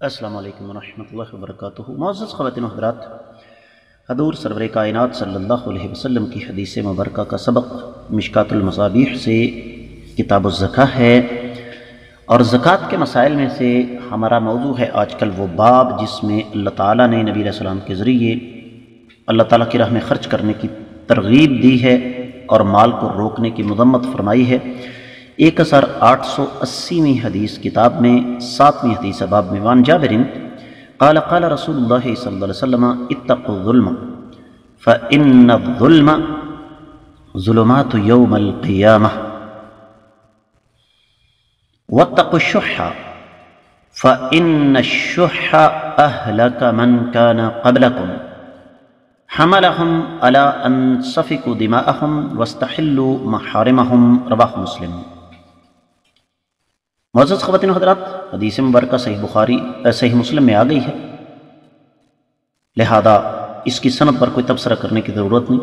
السلام علیکم ورحمۃ اللہ وبرکاتہ۔ معزز خواتین و حضرات، حضور سرور کائنات صلی اللہ علیہ وسلم کی حدیث مبارکہ کا سبق مشکات المصابیح سے کتاب الزکاة ہے، اور زکوٰۃ کے مسائل میں سے ہمارا موضوع ہے آج کل وہ باب جس میں اللہ تعالیٰ نے نبی علیہ السلام کے ذریعے اللہ تعالیٰ کی راہ میں خرچ کرنے کی ترغیب دی ہے اور مال کو روکنے کی مذمت فرمائی ہے۔ 1880ویں حدیث کتاب میں 7ویں حدیث باب میں وان جابر قال قال رسول اللہ صلی اللہ علیہ وسلم اتقوا الظلم فإن الظلم ظلمات یوم القیامہ واتقوا الشح فإن الشح أهلك من كان قبلكم حملهم على أن سفكوا دماءهم واستحلوا محارمهم رواہ مسلم۔ معزز خواتین و حضرات، حدیث مبارکہ صحیح مسلم میں آ گئی ہے، لہذا اس کی سند پر کوئی تبصرہ کرنے کی ضرورت نہیں۔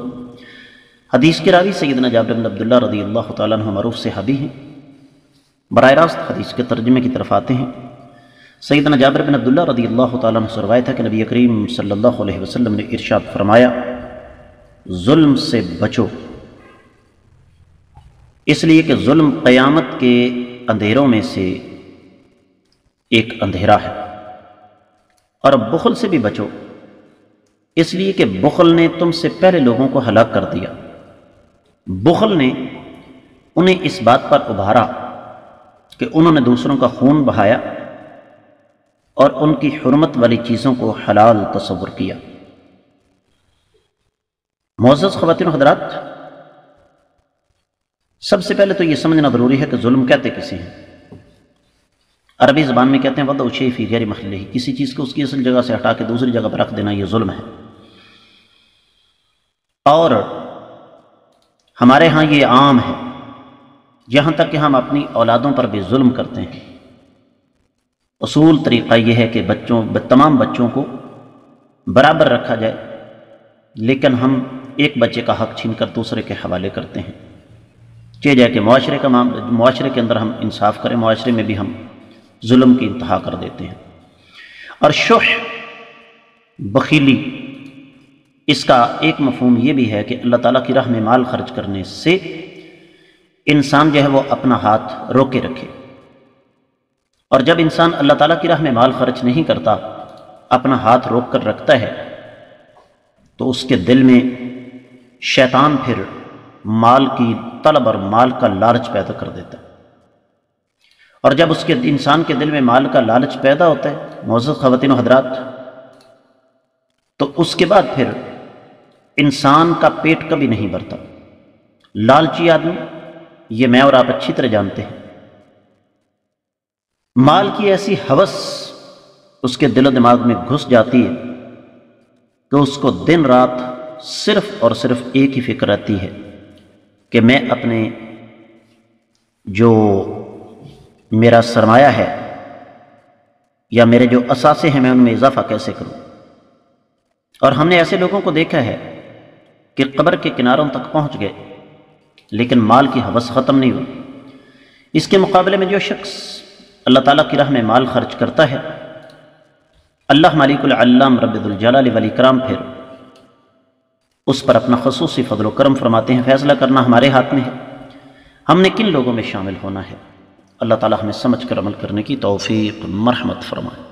حدیث کے راوی سیدنا جابر بن عبداللہ رضی اللہ تعالیٰ عنہ معروف صحابی ہیں۔ براہ راست حدیث کے ترجمے کی طرف آتے ہیں۔ سیدنا جابر بن عبداللہ رضی اللہ تعالیٰ عنہ سے روایت ہے کہ نبی کریم صلی اللہ علیہ وسلم نے ارشاد فرمایا، ظلم سے بچو، اس لیے کہ ظلم قیامت کے اندھیروں میں سے ایک اندھیرا ہے، اور بخل سے بھی بچو، اس لیے کہ بخل نے تم سے پہلے لوگوں کو ہلاک کر دیا۔ بخل نے انہیں اس بات پر ابھارا کہ انہوں نے دوسروں کا خون بہایا اور ان کی حرمت والی چیزوں کو حلال تصور کیا۔ معزز خواتین و حضرات، سب سے پہلے تو یہ سمجھنا ضروری ہے کہ ظلم کہتے کسے ہیں۔ عربی زبان میں کہتے ہیں وضع شیء فی غیر محلہ، کسی چیز کو اس کی اصل جگہ سے ہٹا کے دوسری جگہ پر رکھ دینا، یہ ظلم ہے۔ اور ہمارے ہاں یہ عام ہے، یہاں تک کہ ہم اپنی اولادوں پر بھی ظلم کرتے ہیں۔ اصول طریقہ یہ ہے کہ تمام بچوں کو برابر رکھا جائے، لیکن ہم ایک بچے کا حق چھین کر دوسرے کے حوالے کرتے ہیں۔ چاہے جائے کہ معاشرے کے اندر ہم انصاف کریں، معاشرے میں بھی ہم ظلم کی انتہا کر دیتے ہیں۔ اور شح، بخیلی، اس کا ایک مفہوم یہ بھی ہے کہ اللہ تعالیٰ کی راہ میں مال خرچ کرنے سے انسان جو ہے وہ اپنا ہاتھ روکے رکھے، اور جب انسان اللہ تعالیٰ کی راہ میں مال خرچ نہیں کرتا، اپنا ہاتھ روک کر رکھتا ہے، تو اس کے دل میں شیطان پھر مال کی طلب اور مال کا لالچ پیدا کر دیتا ہے، اور جب انسان کے دل میں مال کا لالچ پیدا ہوتا ہے معزز خواتین و حضرات، تو اس کے بعد پھر انسان کا پیٹ کبھی نہیں بھرتا۔ لالچی آدمی، یہ میں اور آپ اچھی طرح جانتے ہیں، مال کی ایسی ہوس اس کے دل و دماغ میں گھس جاتی ہے کہ اس کو دن رات صرف اور صرف ایک ہی فکر رہتی ہے کہ میں اپنے جو میرا سرمایہ ہے یا میرے جو اثاثے ہیں میں ان میں اضافہ کیسے کروں۔ اور ہم نے ایسے لوگوں کو دیکھا ہے کہ قبر کے کناروں تک پہنچ گئے لیکن مال کی ہوس ختم نہیں ہوئی۔ اس کے مقابلے میں جو شخص اللہ تعالیٰ کی راہ میں مال خرچ کرتا ہے، اللہ مالک العلام رب ذوالجلال والاکرام پھر اس پر اپنا خصوصی فضل و کرم فرماتے ہیں۔ فیصلہ کرنا ہمارے ہاتھ میں ہے، ہم نے کن لوگوں میں شامل ہونا ہے۔ اللہ تعالیٰ ہمیں سمجھ کر عمل کرنے کی توفیق مرحمت فرمائے۔